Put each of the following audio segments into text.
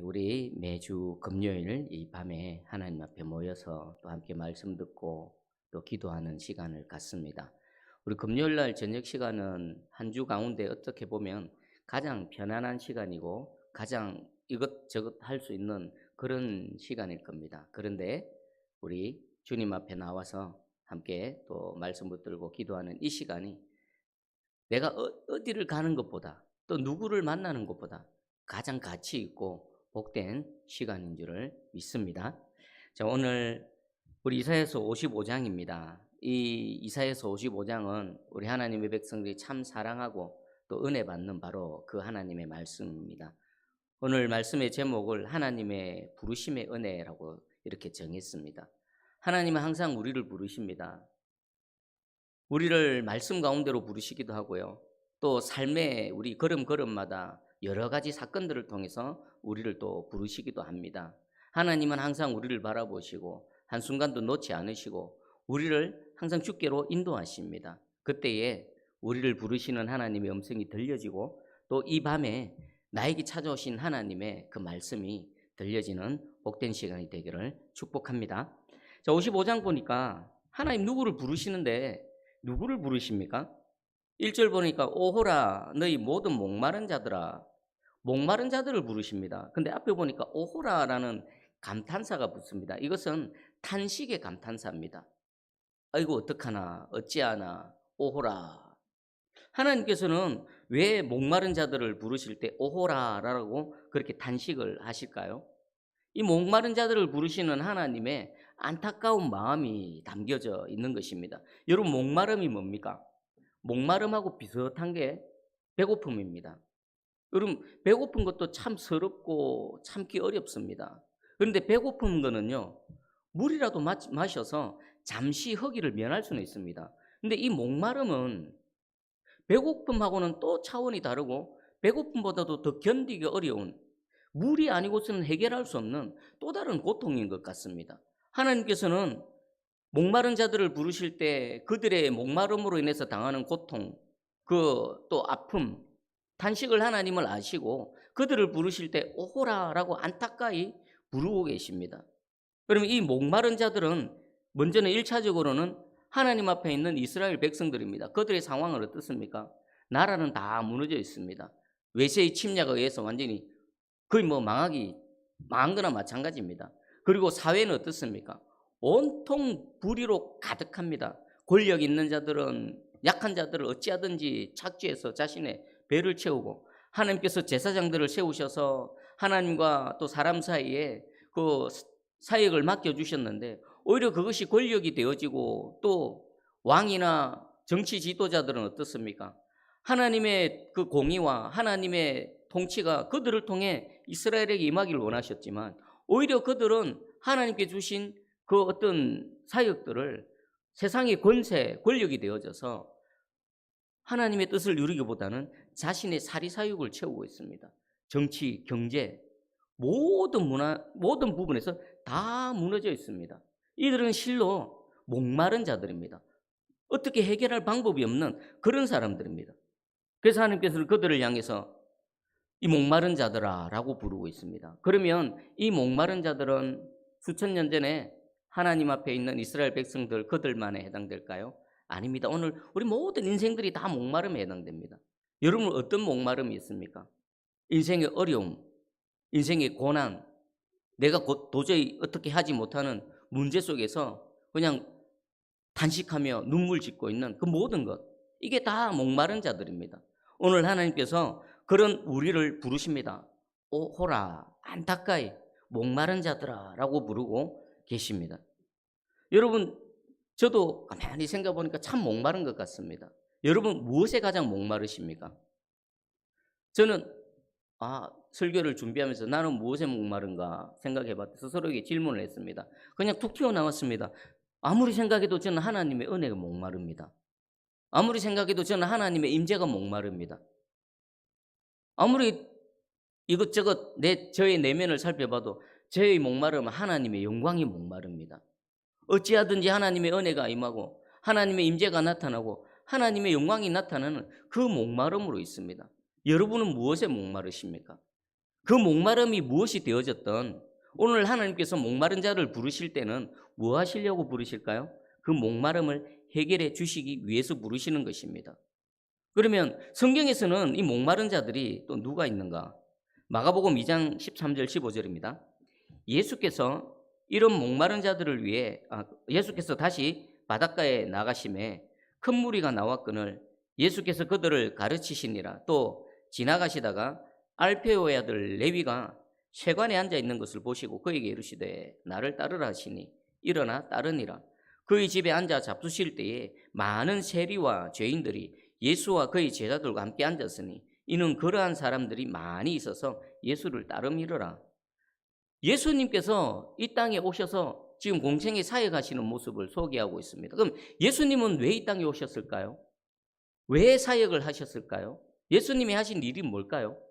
우리 매주 금요일 이 밤에 하나님 앞에 모여서 또 함께 말씀 듣고 또 기도하는 시간을 갖습니다. 우리 금요일 날 저녁 시간은 한 주 가운데 어떻게 보면 가장 편안한 시간이고 가장 이것저것 할 수 있는 그런 시간일 겁니다. 그런데 우리 주님 앞에 나와서 함께 또 말씀 붙들고 기도하는 이 시간이 내가 어디를 가는 것보다 또 누구를 만나는 것보다 가장 가치 있고 복된 시간인 줄을 믿습니다. 자, 오늘 우리 이사야서 55장입니다. 이 이사야서 55장은 우리 하나님의 백성들이 참 사랑하고 또 은혜 받는 바로 그 하나님의 말씀입니다. 오늘 말씀의 제목을 하나님의 부르심의 은혜라고 이렇게 정했습니다. 하나님은 항상 우리를 부르십니다. 우리를 말씀 가운데로 부르시기도 하고요. 또 삶의 우리 걸음걸음마다 여러 가지 사건들을 통해서 우리를 또 부르시기도 합니다. 하나님은 항상 우리를 바라보시고 한순간도 놓지 않으시고 우리를 항상 주께로 인도하십니다. 그때에 우리를 부르시는 하나님의 음성이 들려지고 또 이 밤에 나에게 찾아오신 하나님의 그 말씀이 들려지는 복된 시간이 되기를 축복합니다. 자, 55장 보니까 하나님 누구를 부르시는데 누구를 부르십니까? 1절 보니까 오호라 너희 모든 목마른 자들아, 목마른 자들을 부르십니다. 근데 앞에 보니까 오호라라는 감탄사가 붙습니다. 이것은 탄식의 감탄사입니다. 아이고 어떡하나 어찌하나 오호라. 하나님께서는 왜 목마른 자들을 부르실 때 오호라라고 그렇게 탄식을 하실까요? 이 목마른 자들을 부르시는 하나님의 안타까운 마음이 담겨져 있는 것입니다. 여러분, 목마름이 뭡니까? 목마름하고 비슷한 게 배고픔입니다. 여러분, 배고픈 것도 참 서럽고 참기 어렵습니다. 그런데 배고픈 거는요, 물이라도 마셔서 잠시 허기를 면할 수는 있습니다. 근데 이 목마름은 배고픔하고는 또 차원이 다르고 배고픔보다도 더 견디기 어려운, 물이 아니고서는 해결할 수 없는 또 다른 고통인 것 같습니다. 하나님께서는 목마른 자들을 부르실 때 그들의 목마름으로 인해서 당하는 고통, 그 또 아픔, 탄식을 하나님을 아시고 그들을 부르실 때 오호라라고 안타까이 부르고 계십니다. 그러면 이 목마른 자들은 먼저는 1차적으로는 하나님 앞에 있는 이스라엘 백성들입니다. 그들의 상황은 어떻습니까? 나라는 다 무너져 있습니다. 외세의 침략에 의해서 완전히 거의 망한 거나 마찬가지입니다. 그리고 사회는 어떻습니까? 온통 불의로 가득합니다. 권력 있는 자들은 약한 자들을 어찌하든지 착취해서 자신의 배를 채우고, 하나님께서 제사장들을 세우셔서 하나님과 또 사람 사이에 그 사역을 맡겨주셨는데 오히려 그것이 권력이 되어지고, 또 왕이나 정치 지도자들은 어떻습니까? 하나님의 그 공의와 하나님의 통치가 그들을 통해 이스라엘에게 임하기를 원하셨지만 오히려 그들은 하나님께 주신 그 어떤 사역들을 세상의 권세, 권력이 되어져서 하나님의 뜻을 누리기보다는 자신의 사리사욕을 채우고 있습니다. 정치, 경제, 모든 부분에서 다 무너져 있습니다. 이들은 실로 목마른 자들입니다. 어떻게 해결할 방법이 없는 그런 사람들입니다. 그래서 하나님께서는 그들을 향해서 이 목마른 자들아 라고 부르고 있습니다. 그러면 이 목마른 자들은 수천 년 전에 하나님 앞에 있는 이스라엘 백성들 그들만에 해당될까요? 아닙니다. 오늘 우리 모든 인생들이 다 목마름에 해당됩니다. 여러분, 어떤 목마름이 있습니까? 인생의 어려움, 인생의 고난, 내가 도저히 어떻게 하지 못하는 문제 속에서 그냥 탄식하며 눈물 짓고 있는 그 모든 것, 이게 다 목마른 자들입니다. 오늘 하나님께서 그런 우리를 부르십니다. 오호라 안타까이 목마른 자들아 라고 부르고 계십니다. 여러분, 저도 가만히 생각해 보니까 참 목마른 것 같습니다. 여러분, 무엇에 가장 목마르십니까? 저는 설교를 준비하면서 나는 무엇에 목마른가 생각해 봤더니 스스로에게 질문을 했습니다. 그냥 툭 튀어나왔습니다. 아무리 생각해도 저는 하나님의 은혜가 목마릅니다. 아무리 생각해도 저는 하나님의 임재가 목마릅니다. 아무리 이것저것 저의 내면을 살펴봐도 저의 목마름은 하나님의 영광이 목마릅니다. 어찌하든지 하나님의 은혜가 임하고 하나님의 임재가 나타나고 하나님의 영광이 나타나는 그 목마름으로 있습니다. 여러분은 무엇에 목마르십니까? 그 목마름이 무엇이 되어졌던 오늘 하나님께서 목마른 자를 부르실 때는 뭐 하시려고 부르실까요? 그 목마름을 해결해 주시기 위해서 부르시는 것입니다. 그러면 성경에서는 이 목마른 자들이 또 누가 있는가? 마가복음 2장 13절 15절입니다. 예수께서 이런 목마른 자들을 위해 예수께서 다시 바닷가에 나가심에 큰 무리가 나왔거늘 예수께서 그들을 가르치시니라. 또 지나가시다가 알페오의 아들 레위가 세관에 앉아 있는 것을 보시고 그에게 이르시되 나를 따르라 하시니 일어나 따르니라. 그의 집에 앉아 잡수실 때에 많은 세리와 죄인들이 예수와 그의 제자들과 함께 앉았으니 이는 그러한 사람들이 많이 있어서 예수를 따름이러라. 예수님께서 이 땅에 오셔서 지금 공생의 사역하시는 모습을 소개하고 있습니다. 그럼 예수님은 왜 이 땅에 오셨을까요? 왜 사역을 하셨을까요? 예수님이 하신 일이 뭘까요?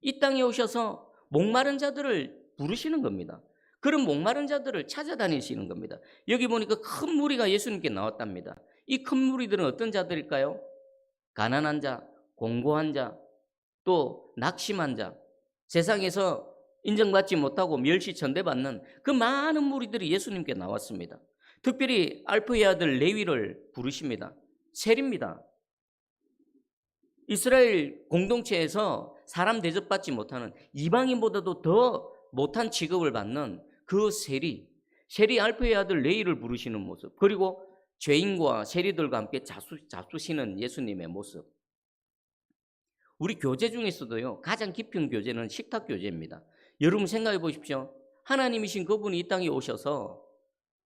이 땅에 오셔서 목마른 자들을 부르시는 겁니다. 그런 목마른 자들을 찾아다니시는 겁니다. 여기 보니까 큰 무리가 예수님께 나왔답니다. 이 큰 무리들은 어떤 자들일까요? 가난한 자, 공고한 자, 또 낙심한 자, 세상에서 인정받지 못하고 멸시 천대받는 그 많은 무리들이 예수님께 나왔습니다. 특별히 알프의 아들 레위를 부르십니다. 세리입니다. 이스라엘 공동체에서 사람 대접받지 못하는 이방인보다도 더 못한 취급을 받는 그 세리 알프의 아들 레위를 부르시는 모습, 그리고 죄인과 세리들과 함께 잡수시는 예수님의 모습. 우리 교제 중에서도요, 가장 깊은 교제는 식탁 교제입니다. 여러분 생각해 보십시오. 하나님이신 그분이 이 땅에 오셔서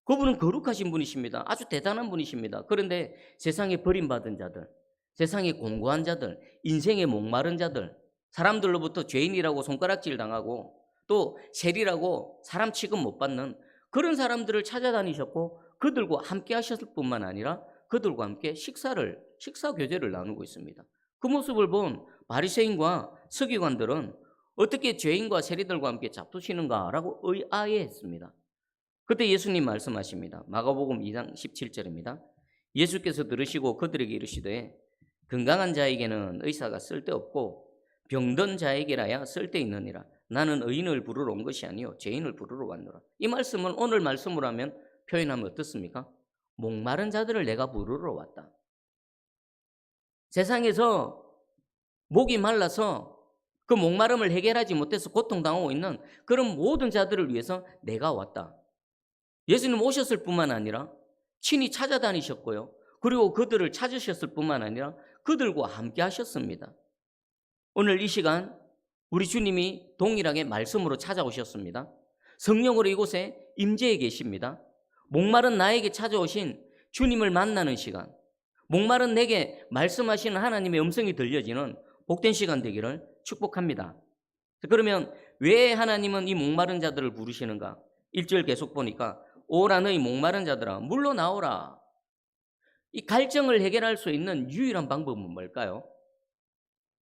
그분은 거룩하신 분이십니다. 아주 대단한 분이십니다. 그런데 세상에 버림받은 자들, 세상에 공고한 자들, 인생에 목마른 자들, 사람들로부터 죄인이라고 손가락질 당하고 또 세리라고 사람 취급 못 받는 그런 사람들을 찾아다니셨고 그들과 함께 하셨을 뿐만 아니라 그들과 함께 식사 교제를 나누고 있습니다. 그 모습을 본 바리새인과 서기관들은 어떻게 죄인과 세리들과 함께 잡수시는가라고 의아해했습니다. 그때 예수님 말씀하십니다. 마가복음 2장 17절입니다. 예수께서 들으시고 그들에게 이르시되 건강한 자에게는 의사가 쓸데없고 병든 자에게라야 쓸데있느니라. 나는 의인을 부르러 온 것이 아니요 죄인을 부르러 왔노라. 이 말씀은 오늘 말씀으로 하면 표현하면 어떻습니까? 목마른 자들을 내가 부르러 왔다. 세상에서 목이 말라서 그 목마름을 해결하지 못해서 고통당하고 있는 그런 모든 자들을 위해서 내가 왔다. 예수님 오셨을 뿐만 아니라 친히 찾아다니셨고요. 그리고 그들을 찾으셨을 뿐만 아니라 그들과 함께 하셨습니다. 오늘 이 시간 우리 주님이 동일하게 말씀으로 찾아오셨습니다. 성령으로 이곳에 임재해 계십니다. 목마른 나에게 찾아오신 주님을 만나는 시간, 목마른 내게 말씀하시는 하나님의 음성이 들려지는 복된 시간 되기를 축복합니다. 그러면 왜 하나님은 이 목마른 자들을 부르시는가? 1절 계속 보니까 오라 너희 목마른 자들아 물로 나오라. 이 갈증을 해결할 수 있는 유일한 방법은 뭘까요?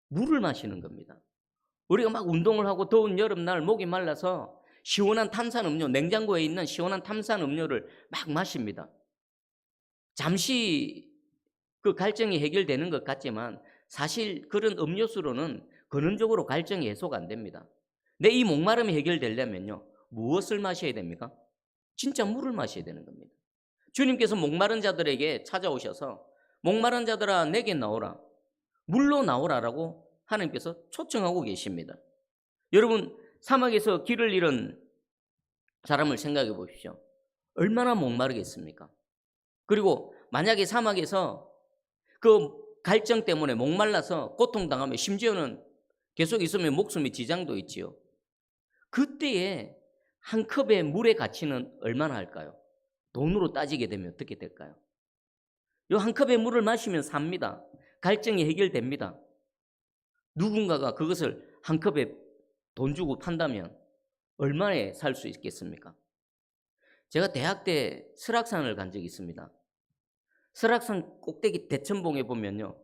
물을 마시는 겁니다. 우리가 막 운동을 하고 더운 여름날 목이 말라서 시원한 탄산음료, 냉장고에 있는 시원한 탄산음료를 막 마십니다. 잠시 그 갈증이 해결되는 것 같지만 사실 그런 음료수로는 근원적으로 갈증이 해소가 안 됩니다. 내 이 목마름이 해결되려면요, 무엇을 마셔야 됩니까? 진짜 물을 마셔야 되는 겁니다. 주님께서 목마른 자들에게 찾아오셔서 목마른 자들아 내게 나오라, 물로 나오라라고 하나님께서 초청하고 계십니다. 여러분 사막에서 길을 잃은 사람을 생각해 보십시오. 얼마나 목마르겠습니까? 그리고 만약에 사막에서 그 갈증 때문에 목말라서 고통당하면 심지어는 계속 있으면 목숨에 지장도 있지요. 그때에 한 컵의 물의 가치는 얼마나 할까요? 돈으로 따지게 되면 어떻게 될까요? 이 한 컵의 물을 마시면 삽니다. 갈증이 해결됩니다. 누군가가 그것을 한 컵에 돈 주고 판다면 얼마에 살 수 있겠습니까? 제가 대학 때 설악산을 간 적이 있습니다. 설악산 꼭대기 대천봉에 보면요,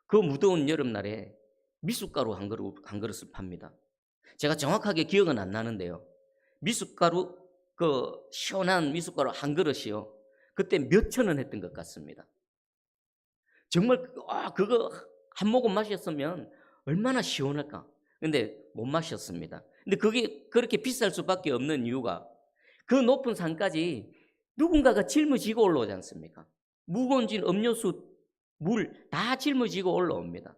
그 무더운 여름날에 미숫가루 한 그릇을 팝니다. 제가 정확하게 기억은 안 나는데요, 미숫가루, 그 시원한 미숫가루 한 그릇이요, 그때 몇천 원 했던 것 같습니다. 정말 그거 한 모금 마셨으면 얼마나 시원할까? 근데 못 마셨습니다. 근데 그게 그렇게 비쌀 수밖에 없는 이유가 그 높은 산까지 누군가가 짊어지고 올라오지 않습니까? 무거운 진 음료수, 물 다 짊어지고 올라옵니다.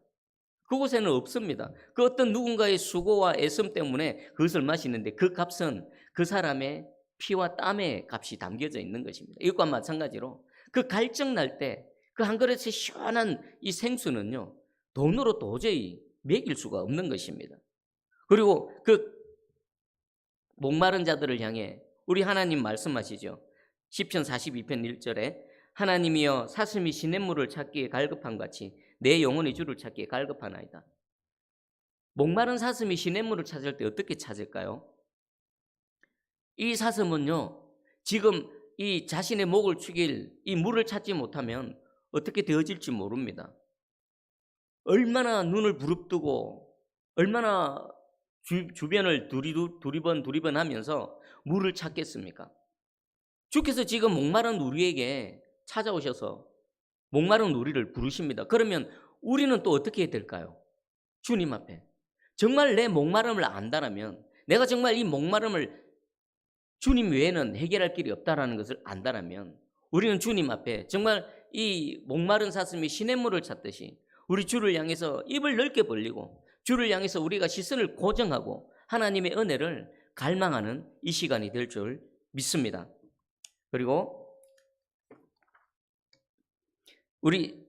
그곳에는 없습니다. 그 어떤 누군가의 수고와 애씀 때문에 그것을 마시는데 그 값은 그 사람의 피와 땀의 값이 담겨져 있는 것입니다. 이것과 마찬가지로 그 갈증 날 때 그 한 그릇의 시원한 이 생수는요, 돈으로 도저히 먹일 수가 없는 것입니다. 그리고 그 목마른 자들을 향해 우리 하나님 말씀하시죠. 시편 42편 1절에 하나님이여 사슴이 시냇물을 찾기에 갈급한 같이 내 영혼이 주를 찾기에 갈급하나이다. 목마른 사슴이 시냇물을 찾을 때 어떻게 찾을까요? 이 사슴은요, 지금 이 자신의 목을 축일 이 물을 찾지 못하면 어떻게 되어질지 모릅니다. 얼마나 눈을 부릅뜨고 얼마나 주변을 두리번 하면서 물을 찾겠습니까? 주께서 지금 목마른 우리에게 찾아오셔서 목마른 우리를 부르십니다. 그러면 우리는 또 어떻게 해야 될까요? 주님 앞에 정말 내 목마름을 안다라면, 내가 정말 이 목마름을 주님 외에는 해결할 길이 없다라는 것을 안다라면, 우리는 주님 앞에 정말 이 목마른 사슴이 시냇물을 찾듯이 우리 주를 향해서 입을 넓게 벌리고 주를 향해서 우리가 시선을 고정하고 하나님의 은혜를 갈망하는 이 시간이 될 줄 믿습니다. 그리고 우리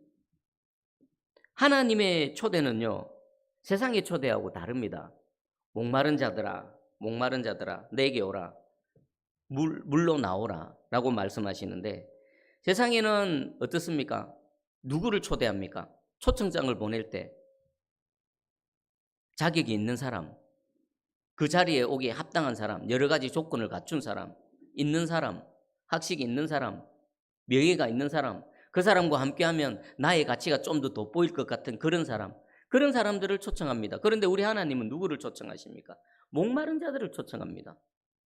하나님의 초대는요, 세상의 초대하고 다릅니다. 목마른 자들아 내게 오라, 물로 나오라 라고 말씀하시는데, 세상에는 어떻습니까? 누구를 초대합니까? 초청장을 보낼 때 자격이 있는 사람, 그 자리에 오기에 합당한 사람, 여러 가지 조건을 갖춘 사람, 있는 사람, 학식이 있는 사람, 명예가 있는 사람, 그 사람과 함께하면 나의 가치가 좀 더 돋보일 것 같은 그런 사람들을 초청합니다. 그런데 우리 하나님은 누구를 초청하십니까? 목마른 자들을 초청합니다.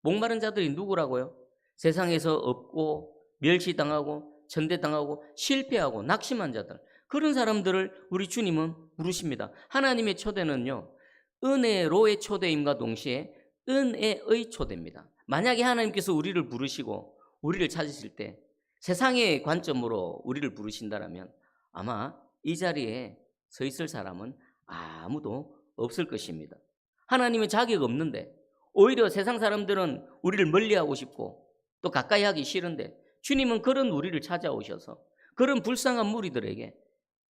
목마른 자들이 누구라고요? 세상에서 없고 멸시당하고 천대당하고 실패하고 낙심한 자들, 그런 사람들을 우리 주님은 부르십니다. 하나님의 초대는요, 은혜로의 초대임과 동시에 은혜의 초대입니다. 만약에 하나님께서 우리를 부르시고 우리를 찾으실 때 세상의 관점으로 우리를 부르신다면 아마 이 자리에 서 있을 사람은 아무도 없을 것입니다. 하나님은 자격 없는데 오히려 세상 사람들은 우리를 멀리하고 싶고 또 가까이 하기 싫은데 주님은 그런 우리를 찾아오셔서 그런 불쌍한 무리들에게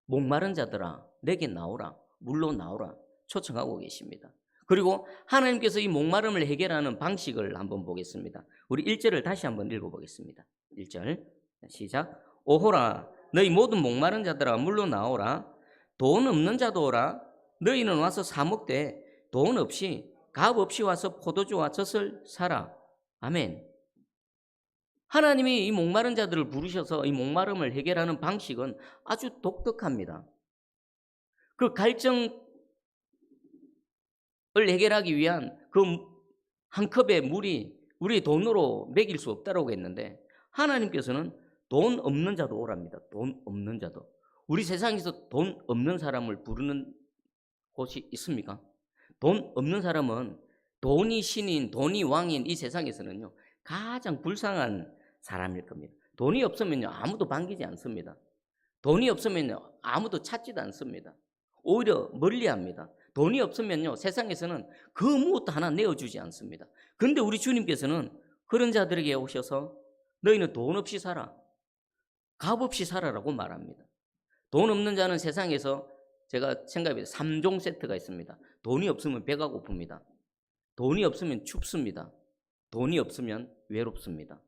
목마른 자들아 내게 나오라, 물로 나오라 초청하고 계십니다. 그리고 하나님께서 이 목마름을 해결하는 방식을 한번 보겠습니다. 우리 1절을 다시 한번 읽어보겠습니다. 1절 시작. 오호라 너희 모든 목마른 자들아 물로 나오라, 돈 없는 자도 오라, 너희는 와서 사 먹되 돈 없이 값 없이 와서 포도주와 젖을 사라. 아멘. 하나님이 이 목마른 자들을 부르셔서 이 목마름을 해결하는 방식은 아주 독특합니다. 그 갈증을 해결하기 위한 그 한 컵의 물이 우리 돈으로 먹일 수 없다라고 했는데, 하나님께서는 돈 없는 자도 오랍니다. 돈 없는 자도. 우리 세상에서 돈 없는 사람을 부르는 곳이 있습니까? 돈 없는 사람은 돈이 신인, 돈이 왕인 이 세상에서는요, 가장 불쌍한 사람일 겁니다. 돈이 없으면요, 아무도 반기지 않습니다. 돈이 없으면요, 아무도 찾지도 않습니다. 오히려 멀리합니다. 돈이 없으면요, 세상에서는 그 무엇도 하나 내어주지 않습니다. 그런데 우리 주님께서는 그런 자들에게 오셔서 너희는 돈 없이 살아, 값 없이 살아라고 말합니다. 돈 없는 자는 세상에서 제가 생각해 3종 세트가 있습니다. 돈이 없으면 배가 고픕니다. 돈이 없으면 춥습니다. 돈이 없으면 외롭습니다.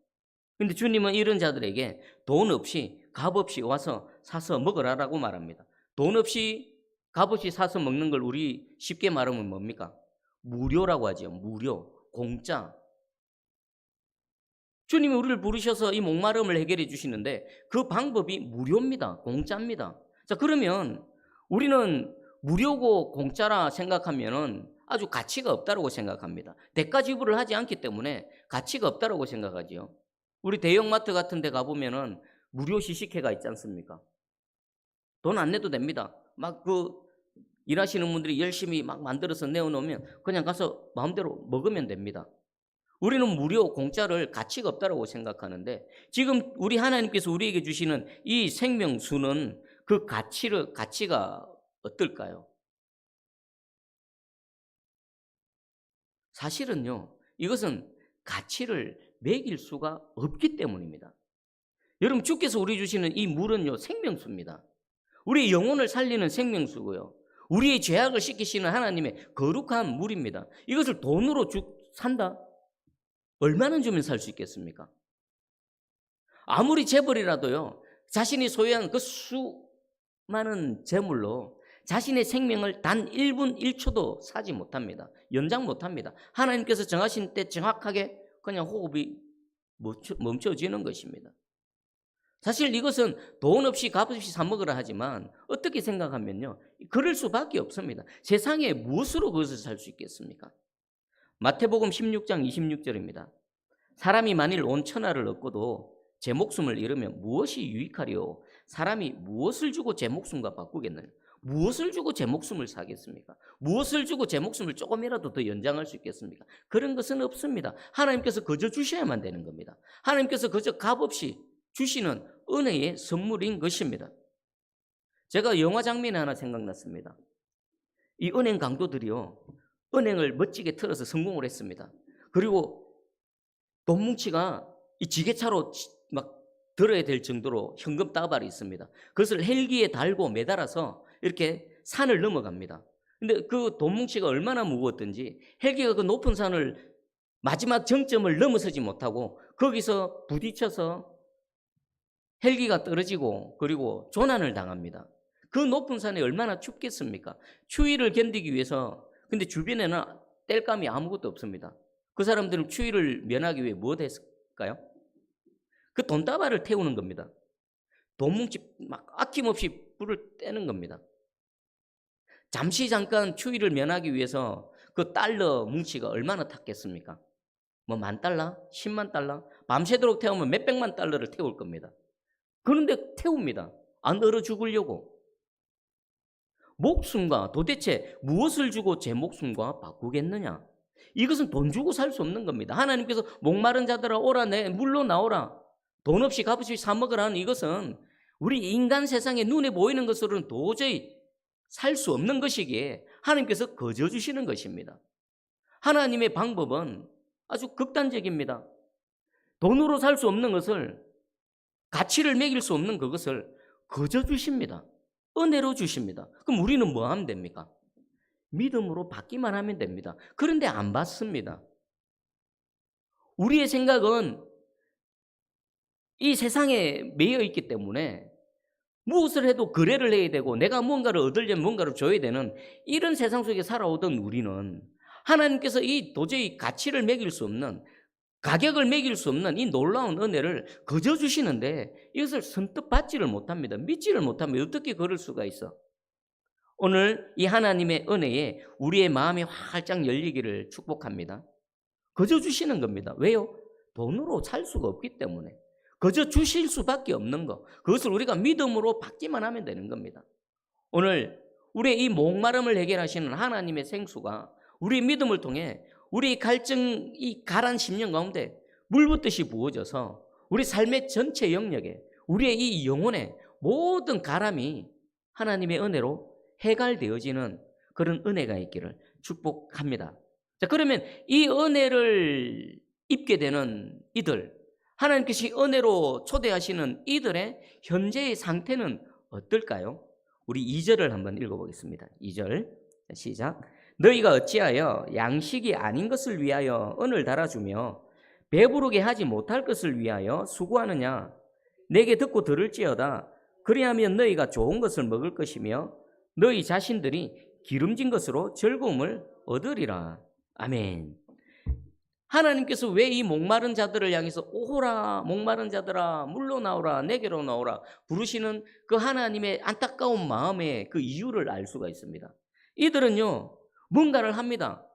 근데 주님은 이런 자들에게 돈 없이 값 없이 와서 사서 먹으라라고 말합니다. 돈 없이 값 없이 사서 먹는 걸 우리 쉽게 말하면 뭡니까? 무료라고 하죠. 무료, 공짜. 주님이 우리를 부르셔서 이 목마름을 해결해 주시는데 그 방법이 무료입니다. 공짜입니다. 자, 그러면 우리는 무료고 공짜라 생각하면은 아주 가치가 없다고 생각합니다. 대가 지불을 하지 않기 때문에 가치가 없다고 생각하지요. 우리 대형마트 같은 데 가보면은 무료 시식회가 있지 않습니까? 돈 안 내도 됩니다. 막 일하시는 분들이 열심히 막 만들어서 내어놓으면 그냥 가서 마음대로 먹으면 됩니다. 우리는 무료 공짜를 가치가 없다고 생각하는데 지금 우리 하나님께서 우리에게 주시는 이 생명수는 그 가치가 어떨까요? 사실은요, 이것은 가치를 매길 수가 없기 때문입니다. 여러분, 주께서 우리 주시는 이 물은요, 생명수입니다. 우리의 영혼을 살리는 생명수고요. 우리의 죄악을 씻기시는 하나님의 거룩한 물입니다. 이것을 돈으로 산다? 얼마나 주면 살 수 있겠습니까? 아무리 재벌이라도요, 자신이 소유한 그 수많은 재물로 자신의 생명을 단 1분 1초도 사지 못합니다. 연장 못합니다. 하나님께서 정하신 때 정확하게 그냥 호흡이 멈춰지는 것입니다. 사실 이것은 돈 없이 값 없이 사 먹으라 하지만 어떻게 생각하면요, 그럴 수밖에 없습니다. 세상에 무엇으로 그것을 살 수 있겠습니까? 마태복음 16장 26절입니다. 사람이 만일 온 천하를 얻고도 제 목숨을 잃으면 무엇이 유익하리요? 사람이 무엇을 주고 제 목숨과 바꾸겠느냐? 무엇을 주고 제 목숨을 사겠습니까? 무엇을 주고 제 목숨을 조금이라도 더 연장할 수 있겠습니까? 그런 것은 없습니다. 하나님께서 거저 주셔야만 되는 겁니다. 하나님께서 거저 값없이 주시는 은혜의 선물인 것입니다. 제가 영화 장면이 하나 생각났습니다. 이 은행 강도들이요, 은행을 멋지게 틀어서 성공을 했습니다. 그리고 돈 뭉치가 이 지게차로 막 들어야 될 정도로 현금 다발이 있습니다. 그것을 헬기에 달고 매달아서 이렇게 산을 넘어갑니다. 근데 그 돈 뭉치가 얼마나 무거웠던지 헬기가 그 높은 산을 마지막 정점을 넘어서지 못하고 거기서 부딪혀서 헬기가 떨어지고 그리고 조난을 당합니다. 그 높은 산에 얼마나 춥겠습니까? 추위를 견디기 위해서, 근데 주변에는 땔감이 아무것도 없습니다. 그 사람들은 추위를 면하기 위해 무엇 했을까요? 그 돈다발을 태우는 겁니다. 돈 뭉치 막 아낌없이 불을 떼는 겁니다. 잠깐 추위를 면하기 위해서 그 달러 뭉치가 얼마나 탔겠습니까? 뭐 $10,000? 10만 달러? 밤새도록 태우면 몇백만 달러를 태울 겁니다. 그런데 태웁니다. 안 얼어 죽으려고. 목숨과 도대체 무엇을 주고 제 목숨과 바꾸겠느냐? 이것은 돈 주고 살 수 없는 겁니다. 하나님께서 목마른 자들아 오라, 내 물로 나오라, 돈 없이 값없이 사 먹으라는 이것은 우리 인간 세상에 눈에 보이는 것으로는 도저히 살 수 없는 것이기에 하나님께서 거저 주시는 것입니다. 하나님의 방법은 아주 극단적입니다. 돈으로 살 수 없는 것을, 가치를 매길 수 없는 그것을 거저 주십니다. 은혜로 주십니다. 그럼 우리는 뭐 하면 됩니까? 믿음으로 받기만 하면 됩니다. 그런데 안 받습니다. 우리의 생각은 이 세상에 매여 있기 때문에 무엇을 해도 거래를 해야 되고 내가 뭔가를 얻으려면 뭔가를 줘야 되는 이런 세상 속에 살아오던 우리는 하나님께서 이 도저히 가치를 매길 수 없는, 가격을 매길 수 없는 이 놀라운 은혜를 거저 주시는데 이것을 선뜻 받지를 못합니다. 믿지를 못합니다. 어떻게 그럴 수가 있어? 오늘 이 하나님의 은혜에 우리의 마음이 활짝 열리기를 축복합니다. 거저 주시는 겁니다. 왜요? 돈으로 살 수가 없기 때문에. 거저 주실 수밖에 없는 거, 그것을 우리가 믿음으로 받기만 하면 되는 겁니다. 오늘 우리의 이 목마름을 해결하시는 하나님의 생수가 우리의 믿음을 통해 우리의 갈증, 이 가란 심령 가운데 물붓듯이 부어져서 우리 삶의 전체 영역에, 우리의 이 영혼의 모든 가람이 하나님의 은혜로 해갈되어지는 그런 은혜가 있기를 축복합니다. 자, 그러면 이 은혜를 입게 되는 이들, 하나님께서 은혜로 초대하시는 이들의 현재의 상태는 어떨까요? 우리 2절을 한번 읽어보겠습니다. 2절 시작. 너희가 어찌하여 양식이 아닌 것을 위하여 은을 달아주며 배부르게 하지 못할 것을 위하여 수고하느냐? 내게 듣고 들을지어다. 그리하면 너희가 좋은 것을 먹을 것이며 너희 자신들이 기름진 것으로 즐거움을 얻으리라. 아멘. 하나님께서 왜 이 목마른 자들을 향해서 오호라 목마른 자들아 물로 나오라 내게로 나오라 부르시는 그 하나님의 안타까운 마음의 그 이유를 알 수가 있습니다. 이들은요, 뭔가를 합니다.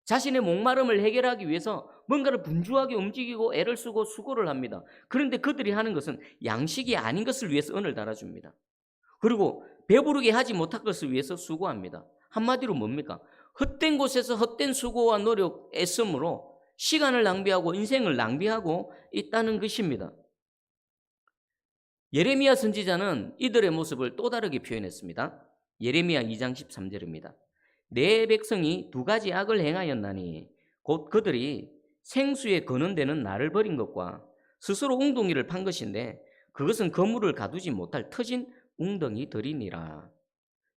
자신의 목마름을 해결하기 위해서 뭔가를 분주하게 움직이고 애를 쓰고 수고를 합니다. 그런데 그들이 하는 것은 양식이 아닌 것을 위해서 은을 달아줍니다. 그리고 배부르게 하지 못할 것을 위해서 수고합니다. 한마디로 뭡니까? 헛된 곳에서 헛된 수고와 노력, 애씀으로 시간을 낭비하고 인생을 낭비하고 있다는 것입니다. 예레미야 선지자는 이들의 모습을 또 다르게 표현했습니다. 예레미야 2장 13절입니다. 내 백성이 두 가지 악을 행하였나니 곧 그들이 생수에 거는 데는 나를 버린 것과 스스로 웅덩이를 판 것인데 그것은 그물을 가두지 못할 터진 웅덩이들이니라.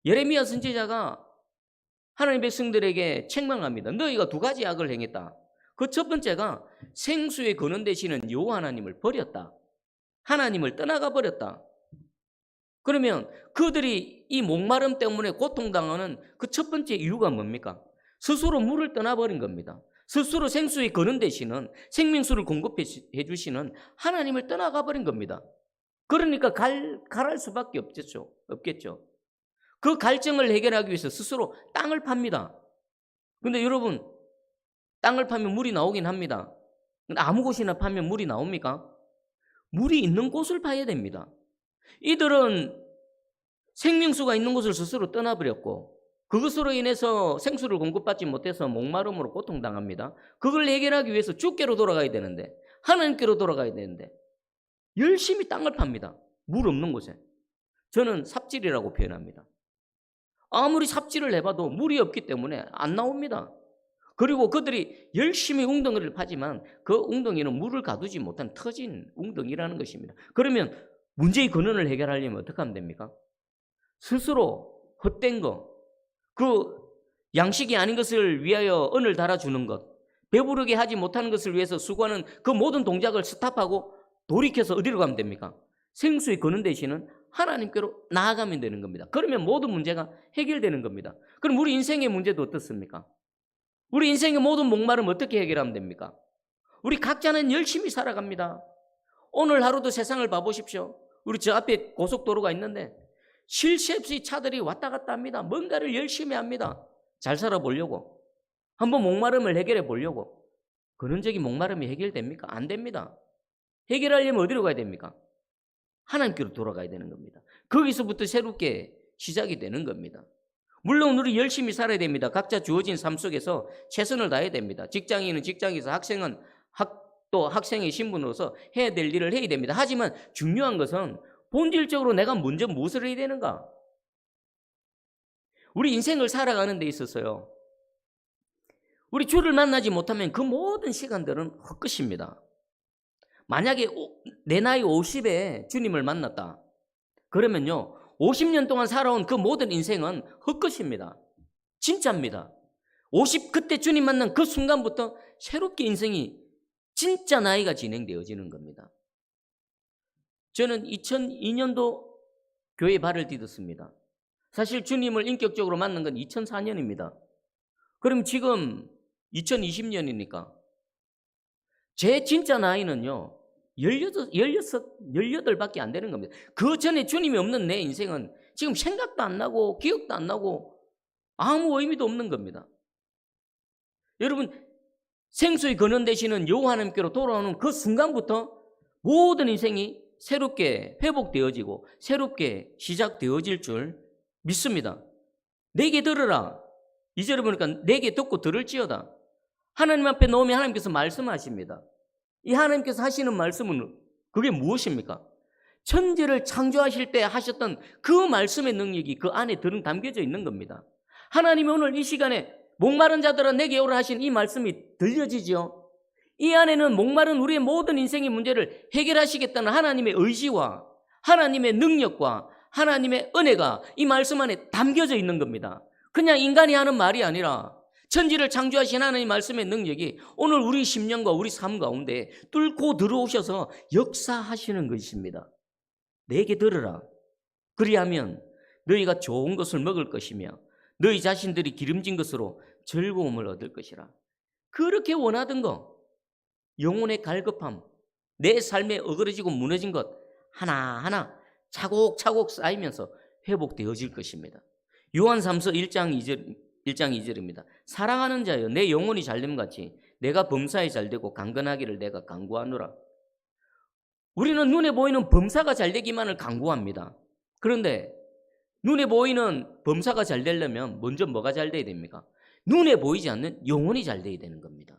예레미야 선지자가 하나님 백성들에게 책망합니다. 너희가 두 가지 악을 행했다. 그 첫 번째가 생수에 거는 되시는 여호와 하나님을 버렸다. 하나님을 떠나가 버렸다. 그러면 그들이 이 목마름 때문에 고통당하는 그 첫 번째 이유가 뭡니까? 스스로 물을 떠나버린 겁니다. 스스로 생수에 거는 되시는 생명수를 공급해 주시는 하나님을 떠나가 버린 겁니다. 그러니까 갈할 수밖에 없겠죠. 그 갈증을 해결하기 위해서 스스로 땅을 팝니다. 근데 여러분, 땅을 파면 물이 나오긴 합니다. 근데 아무 곳이나 파면 물이 나옵니까? 물이 있는 곳을 파야 됩니다. 이들은 생명수가 있는 곳을 스스로 떠나버렸고 그것으로 인해서 생수를 공급받지 못해서 목마름으로 고통당합니다. 그걸 해결하기 위해서 주께로 돌아가야 되는데, 하나님께로 돌아가야 되는데 열심히 땅을 팝니다. 물 없는 곳에. 저는 삽질이라고 표현합니다. 아무리 삽질을 해봐도 물이 없기 때문에 안 나옵니다. 그리고 그들이 열심히 웅덩이를 파지만 그 웅덩이는 물을 가두지 못한 터진 웅덩이라는 것입니다. 그러면 문제의 근원을 해결하려면 어떻게 하면 됩니까? 스스로 헛된 거, 그 양식이 아닌 것을 위하여 언을 달아주는 것, 배부르게 하지 못하는 것을 위해서 수고하는 그 모든 동작을 스탑하고 돌이켜서 어디로 가면 됩니까? 생수에 거는 대신은 하나님께로 나아가면 되는 겁니다. 그러면 모든 문제가 해결되는 겁니다. 그럼 우리 인생의 문제도 어떻습니까? 우리 인생의 모든 목마름 어떻게 해결하면 됩니까? 우리 각자는 열심히 살아갑니다. 오늘 하루도 세상을 봐보십시오. 우리 저 앞에 고속도로가 있는데 쉴 새 없이 차들이 왔다 갔다 합니다. 뭔가를 열심히 합니다. 잘 살아보려고. 한번 목마름을 해결해 보려고. 근원적인 목마름이 해결됩니까? 안 됩니다. 해결하려면 어디로 가야 됩니까? 하나님께로 돌아가야 되는 겁니다. 거기서부터 새롭게 시작이 되는 겁니다. 물론 우리 열심히 살아야 됩니다. 각자 주어진 삶 속에서 최선을 다해야 됩니다. 직장인은 직장에서, 학생은 또 학생의 신분으로서 해야 될 일을 해야 됩니다. 하지만 중요한 것은 본질적으로 내가 먼저 무엇을 해야 되는가? 우리 인생을 살아가는 데 있어서요, 우리 주를 만나지 못하면 그 모든 시간들은 헛것입니다. 만약에 내 나이 50에 주님을 만났다. 그러면요, 50년 동안 살아온 그 모든 인생은 헛것입니다. 진짜입니다. 그때 주님 만난 그 순간부터 새롭게 인생이 진짜 나이가 진행되어지는 겁니다. 저는 2002년도 교회에 발을 디뎠습니다. 사실 주님을 인격적으로 만난 건 2004년입니다. 그럼 지금 2020년이니까 제 진짜 나이는요 18밖에 안 되는 겁니다. 그 전에 주님이 없는 내 인생은 지금 생각도 안 나고 기억도 안 나고 아무 의미도 없는 겁니다. 여러분, 생수의 근원 되시는 여호와 하나님께로 돌아오는 그 순간부터 모든 인생이 새롭게 회복되어지고 새롭게 시작되어질 줄 믿습니다. 내게 들으라. 2절에 보니까 내게 듣고 들을지어다. 하나님 앞에 놓으면 하나님께서 말씀하십니다. 이 하나님께서 하시는 말씀은 그게 무엇입니까? 천지를 창조하실 때 하셨던 그 말씀의 능력이 그 안에 담겨져 있는 겁니다. 하나님이 오늘 이 시간에 목마른 자들아 내게 오라 하신 이 말씀이 들려지죠. 이 안에는 목마른 우리의 모든 인생의 문제를 해결하시겠다는 하나님의 의지와 하나님의 능력과 하나님의 은혜가 이 말씀 안에 담겨져 있는 겁니다. 그냥 인간이 하는 말이 아니라 천지를 창조하신 하나님 말씀의 능력이 오늘 우리 심령과 우리 삶 가운데 뚫고 들어오셔서 역사하시는 것입니다. 내게 들으라. 그리하면 너희가 좋은 것을 먹을 것이며 너희 자신들이 기름진 것으로 즐거움을 얻을 것이라. 그렇게 원하던 거, 영혼의 갈급함, 내 삶에 어그러지고 무너진 것 하나하나 차곡차곡 쌓이면서 회복되어질 것입니다. 요한3서 1장 2절입니다. 사랑하는 자여 내 영혼이 잘됨 같이 내가 범사에 잘되고 강건하기를 내가 간구하노라. 우리는 눈에 보이는 범사가 잘되기만을 간구합니다. 그런데 눈에 보이는 범사가 잘 되려면 먼저 뭐가 잘 돼야 됩니까? 눈에 보이지 않는 영혼이 잘 돼야 되는 겁니다.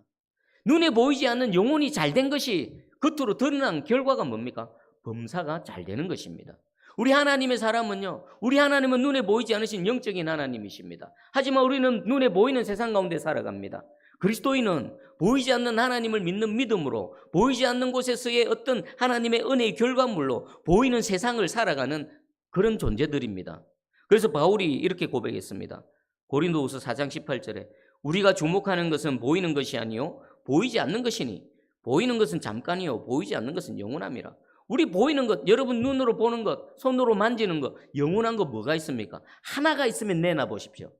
눈에 보이지 않는 영혼이 잘 된 것이 겉으로 드러난 결과가 뭡니까? 범사가 잘 되는 것입니다. 우리 하나님의 사람은요, 우리 하나님은 눈에 보이지 않으신 영적인 하나님이십니다. 하지만 우리는 눈에 보이는 세상 가운데 살아갑니다. 그리스도인은 보이지 않는 하나님을 믿는 믿음으로, 보이지 않는 곳에서의 어떤 하나님의 은혜의 결과물로 보이는 세상을 살아가는 그런 존재들입니다. 그래서 바울이 이렇게 고백했습니다. 고린도후서 4장 18절에 우리가 주목하는 것은 보이는 것이 아니요 보이지 않는 것이니 보이는 것은 잠깐이요 보이지 않는 것은 영원함이라. 우리 보이는 것, 여러분 눈으로 보는 것, 손으로 만지는 것, 영원한 거 뭐가 있습니까? 하나가 있으면 내놔 보십시오.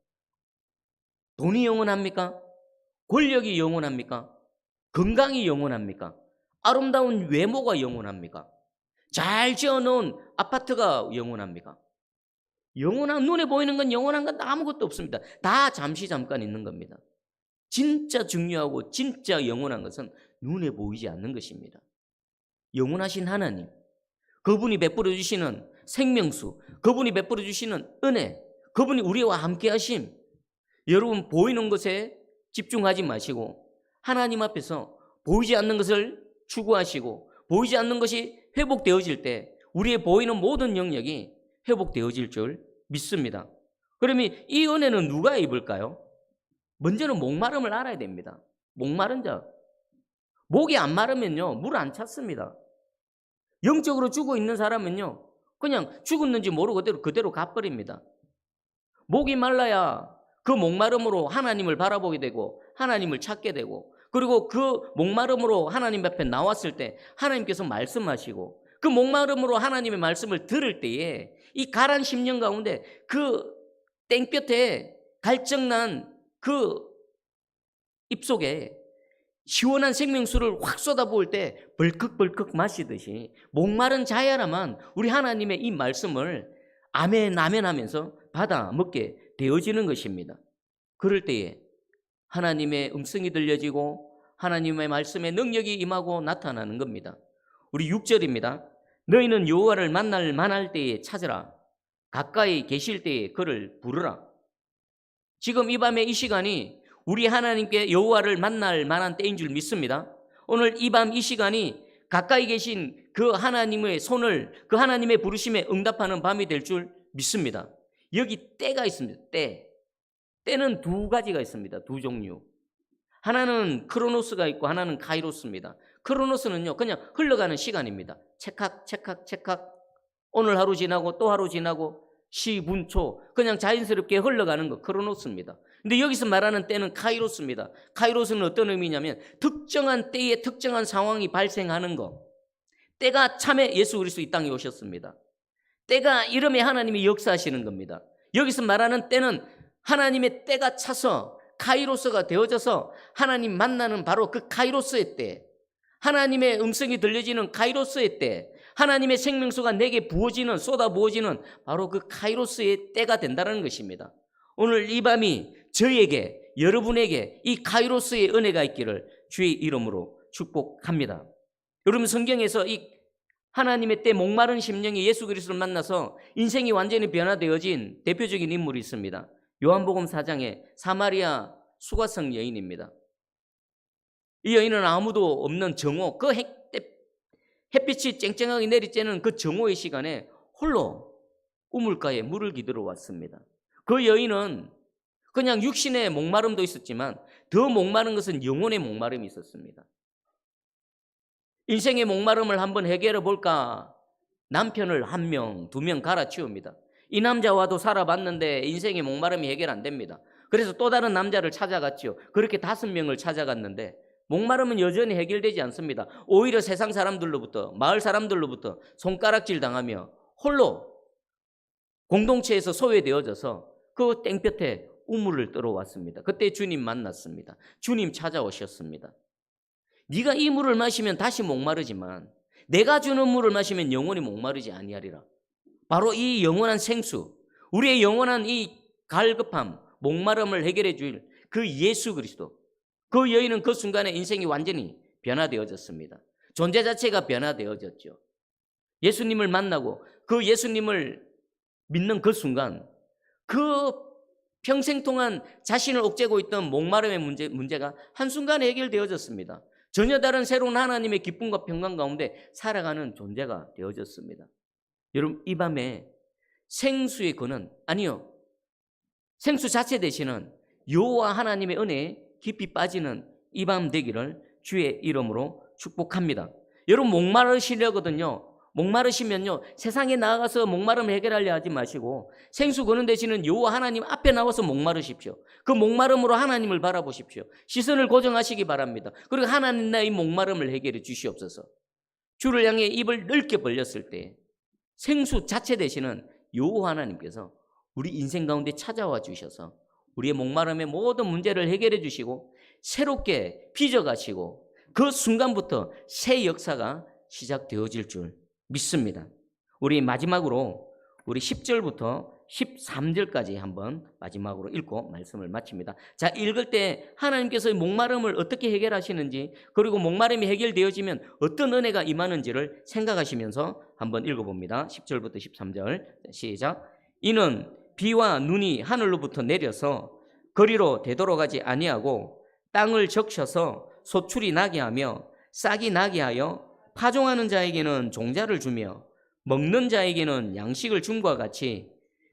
돈이 영원합니까? 권력이 영원합니까? 건강이 영원합니까? 아름다운 외모가 영원합니까? 잘 지어놓은 아파트가 영원합니까? 영원한, 눈에 보이는 건 영원한 건 아무것도 없습니다. 다 잠시 잠깐 있는 겁니다. 진짜 중요하고 진짜 영원한 것은 눈에 보이지 않는 것입니다. 영원하신 하나님, 그분이 베풀어 주시는 생명수, 그분이 베풀어 주시는 은혜, 그분이 우리와 함께 하심. 여러분 보이는 것에 집중하지 마시고 하나님 앞에서 보이지 않는 것을 추구하시고 보이지 않는 것이 회복되어질 때 우리의 보이는 모든 영역이 회복되어질 줄 믿습니다. 그러면 이 은혜는 누가 입을까요? 먼저는 목마름을 알아야 됩니다. 목마른 자. 목이 안 마르면요 물 안 찼습니다. 영적으로 죽어 있는 사람은요 그냥 죽었는지 모르고 그대로 가버립니다. 목이 말라야 그 목마름으로 하나님을 바라보게 되고 하나님을 찾게 되고, 그리고 그 목마름으로 하나님 앞에 나왔을 때 하나님께서 말씀하시고 그 목마름으로 하나님의 말씀을 들을 때에 이 가란 심령 가운데 그 땡볕에 갈증난 그 입속에 시원한 생명수를 확 쏟아부을 때 벌컥벌컥 마시듯이 목마른 자야라만 우리 하나님의 이 말씀을 아멘 아멘 하면서 받아 먹게 되어지는 것입니다. 그럴 때에 하나님의 음성이 들려지고 하나님의 말씀의 능력이 임하고 나타나는 겁니다. 우리 6절입니다. 너희는 여호와를 만날 만할 때에 찾으라. 가까이 계실 때에 그를 부르라. 지금 이 밤에 이 시간이 우리 하나님께 여호와를 만날 만한 때인 줄 믿습니다. 오늘 이 밤 이 시간이 가까이 계신 그 하나님의 손을, 그 하나님의 부르심에 응답하는 밤이 될 줄 믿습니다. 여기 때가 있습니다. 때는 두 가지가 있습니다. 두 종류. 하나는 크로노스가 있고 하나는 카이로스입니다. 크로노스는요 그냥 흘러가는 시간입니다. 찰칵 오늘 하루 지나고 또 하루 지나고 시, 분, 초 그냥 자연스럽게 흘러가는 거 크로노스입니다. 근데 여기서 말하는 때는 카이로스입니다. 카이로스는 어떤 의미냐면 특정한 때에 특정한 상황이 발생하는 거. 때가 참에 예수 그리스도 이 땅에 오셨습니다. 때가 이름에 하나님이 역사하시는 겁니다. 여기서 말하는 때는 하나님의 때가 차서 카이로스가 되어져서 하나님 만나는 바로 그 카이로스의 때, 하나님의 음성이 들려지는 카이로스의 때, 하나님의 생명수가 내게 부어지는, 쏟아 부어지는 바로 그 카이로스의 때가 된다는 것입니다. 오늘 이 밤이 저에게, 여러분에게 이 카이로스의 은혜가 있기를 주의 이름으로 축복합니다. 여러분 성경에서 이 하나님의 때 목마른 심령이 예수 그리스도를 만나서 인생이 완전히 변화되어진 대표적인 인물이 있습니다. 요한복음 4장에 사마리아 수가성 여인입니다. 이 여인은 아무도 없는 정오, 그 햇빛이 쨍쨍하게 내리쬐는 그 정오의 시간에 홀로 우물가에 물을 기들어 왔습니다. 그 여인은 그냥 육신의 목마름도 있었지만 더 목마른 것은 영혼의 목마름이 있었습니다. 인생의 목마름을 한번 해결해 볼까 남편을 1명, 2명 갈아치웁니다. 이 남자와도 살아봤는데 인생의 목마름이 해결 안 됩니다. 그래서 또 다른 남자를 찾아갔죠. 그렇게 5명을 찾아갔는데 목마름은 여전히 해결되지 않습니다. 오히려 세상 사람들로부터, 마을 사람들로부터 손가락질 당하며 홀로 공동체에서 소외되어져서 그 땡볕에 우물을 떨어왔습니다. 그때 주님 만났습니다. 주님 찾아오셨습니다. 네가 이 물을 마시면 다시 목마르지만 내가 주는 물을 마시면 영원히 목마르지 아니하리라. 바로 이 영원한 생수, 우리의 영원한 이 갈급함, 목마름을 해결해 줄 그 예수 그리스도. 그 여인은 그 순간에 인생이 완전히 변화되어졌습니다. 존재 자체가 변화되어졌죠. 예수님을 만나고 그 예수님을 믿는 그 순간 그 평생 동안 자신을 옥죄고 있던 목마름의 문제가 한순간에 해결되어졌습니다. 전혀 다른 새로운 하나님의 기쁨과 평강 가운데 살아가는 존재가 되어졌습니다. 여러분, 이 밤에 생수의 근원, 아니요, 생수 자체 되시는 여호와 하나님의 은혜에 깊이 빠지는 이 밤 되기를 주의 이름으로 축복합니다. 여러분, 목마르시려거든요. 목마르시면요, 세상에 나아가서 목마름을 해결하려 하지 마시고 생수 근원 되시는 여호와 하나님 앞에 나와서 목마르십시오. 그 목마름으로 하나님을 바라보십시오. 시선을 고정하시기 바랍니다. 그리고 하나님 나의 목마름을 해결해 주시옵소서. 주를 향해 입을 넓게 벌렸을 때 생수 자체 되시는 여호와 하나님께서 우리 인생 가운데 찾아와 주셔서 우리의 목마름의 모든 문제를 해결해 주시고 새롭게 빚어가시고 그 순간부터 새 역사가 시작되어질 줄 믿습니다. 우리 마지막으로 우리 10절부터 13절까지 한번 마지막으로 읽고 말씀을 마칩니다. 자, 읽을 때 하나님께서 목마름을 어떻게 해결하시는지, 그리고 목마름이 해결되어지면 어떤 은혜가 임하는지를 생각하시면서 한번 읽어봅니다. 10절부터 13절 시작. 이는 비와 눈이 하늘로부터 내려서 거리로 되돌아가지 아니하고 땅을 적셔서 소출이 나게 하며 싹이 나게 하여 파종하는 자에게는 종자를 주며 먹는 자에게는 양식을 줌과 같이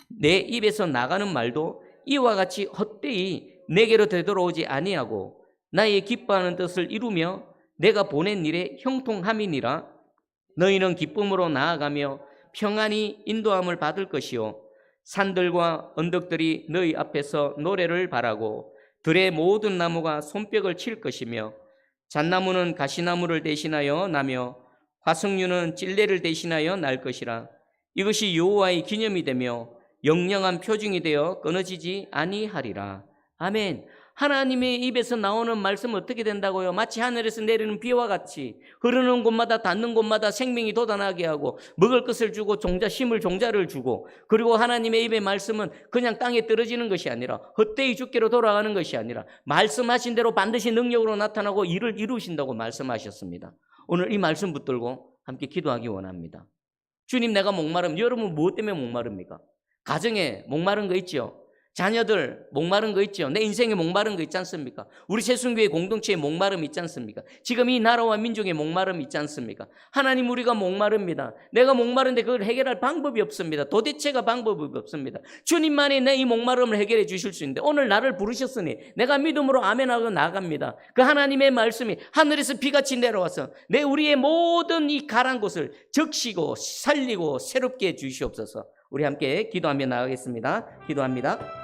내 입에서 나가는 말도 이와 같이 헛되이 내게로 되돌아오지 아니하고 나의 기뻐하는 뜻을 이루며 내가 보낸 일에 형통함이니라. 너희는 기쁨으로 나아가며 평안히 인도함을 받을 것이요 산들과 언덕들이 너희 앞에서 노래를 바라고 들의 모든 나무가 손뼉을 칠 것이며 잣나무는 가시나무를 대신하여 나며 화석류는 찔레를 대신하여 날 것이라. 이것이 여호와의 기념이 되며 영영한 표징이 되어 끊어지지 아니하리라. 아멘. 하나님의 입에서 나오는 말씀은 어떻게 된다고요? 마치 하늘에서 내리는 비와 같이 흐르는 곳마다 닿는 곳마다 생명이 돋아나게 하고 먹을 것을 주고 심을 종자를 주고, 그리고 하나님의 입의 말씀은 그냥 땅에 떨어지는 것이 아니라 헛되이 주께로 돌아가는 것이 아니라 말씀하신 대로 반드시 능력으로 나타나고 일을 이루신다고 말씀하셨습니다. 오늘 이 말씀 붙들고 함께 기도하기 원합니다. 주님, 내가 목마름. 여러분 무엇 때문에 목마릅니까? 가정에 목마른 거 있죠? 자녀들 목마른 거 있죠? 내 인생에 목마른 거 있지 않습니까? 우리 새순교회 공동체에 목마름이 있지 않습니까? 지금 이 나라와 민족에 목마름이 있지 않습니까? 하나님, 우리가 목마릅니다. 내가 목마른데 그걸 해결할 방법이 없습니다. 도대체가 방법이 없습니다. 주님만이 내 이 목마름을 해결해 주실 수 있는데 오늘 나를 부르셨으니 내가 믿음으로 아멘하고 나갑니다. 그 하나님의 말씀이 하늘에서 비같이 내려와서 우리의 모든 이 가란 곳을 적시고 살리고 새롭게 해 주시옵소서. 우리 함께 기도하며 나가겠습니다. 기도합니다.